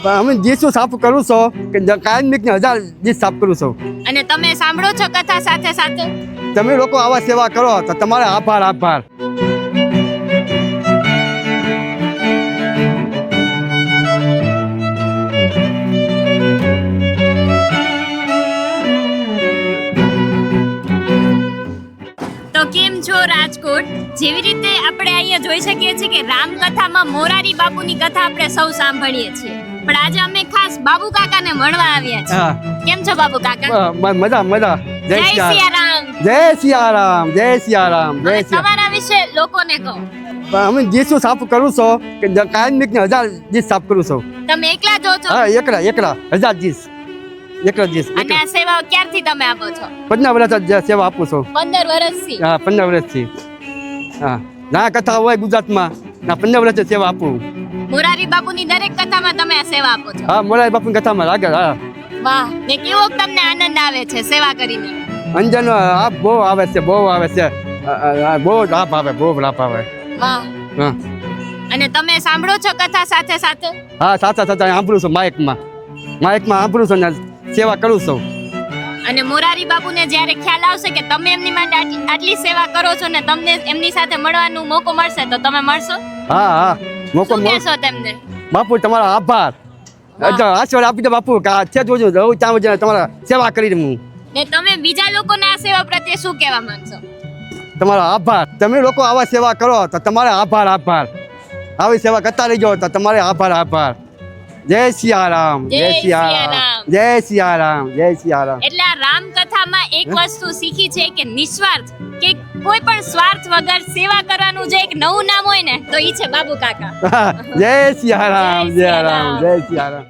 અમે જીસુ સાફ કરું છો કે કાયમિક ને 1000 જીસ સાફ કરું છું. અને તમે સાંભળો છો કથા સાથે સાથે? તમે લોકો આવા સેવા કરો તો તમારે આભાર આભાર. તો કેમ છો રાજકોટ? જેવી રીતે આપણે અહીંયા જોઈ શકીએ છીએ કે રામકથામાં મોરારી બાપુની કથા આપણે સૌ સાંભળીએ છીએ, પણ આજે અમે ખાસ બાબુ કાકાને મળવા આવ્યા છીએ. કેમ છો બાબુ કાકા? મજા મજા. જય સિયારામ. જય સિયારામ. જય સિયારામ. જય સિયારામ. તમારા વિશે લોકોને કહો. અમે જીસુ સાફ કરું છો કે કાયમિક ને 1000 જીસ સાફ કરું છું. તમે એકલા જો છો? હા, એકલા 1000 જીસ. એકલા જીસ. અને આ સેવા ક્યારથી તમે આપો છો? 15 વર્ષ સેવા આપું છું. 15 વર્ષથી? હા, 15 વર્ષથી. હા, ના કથા હોય ગુજરાતમાં ના 15 વર્ષથી સેવા આપું. મોરારી બાપુની દરેક કથામાં તમે આ સેવા આપો છો? હા, મોરારી બાપુની કથામાં લાગે. હા. વાહ, ને કેવો તમને આનંદ આવે છે સેવા કરીને? અંજન આ બહુ આવે છે, બહુ આવે છે. બહુ લાભ આવે, બહુ લાભ આવે. વાહ. હા. અને તમે સાંભળો છો કથા સાથે સાથે? હા, સાથે સાથે સાંભળું છું માઇકમાં સાંભળું છું ને સેવા કરું છું. અને મોરારી બાપુને જ્યારે ખ્યાલ આવશે કે તમે એમની માટે આટલી સેવા કરો છો ને તમને એમની સાથે મળવાનો મોકો મળશે તો તમે મળશો? હા હા, મોકો શું મળે. કહેશો તેમને? બાપુ તમારો આભાર. આશીર્વાદ આપી દો બાપુ કે આ છે જોજો હું ત્યાં જઈને તમારા સેવા કરી હું. ને તમે બીજા લોકોને આ સેવા પ્રત્યે શું કહેવા માંગશો? તમારો આભાર. તમે લોકો આવા સેવા કરો તો તમારે આભાર આભાર. આવી સેવા કરતા રહીજો તો તમારે આભાર આભાર. જય સિયારામ. જય સિયારામ. જય સિયારામ. જય સિયારામ. એટલે આ રામકથામાં એક વસ્તુ શીખી છે કે નિસ્વાર્થ કે કોઈ પણ સ્વાર્થ વગર સેવા કરવાનું જે એક નવું નામ હોય ને તો ઈ છે બાબુ કાકા. જય સિયારામ. જય સિયારામ. જય સિયારામ.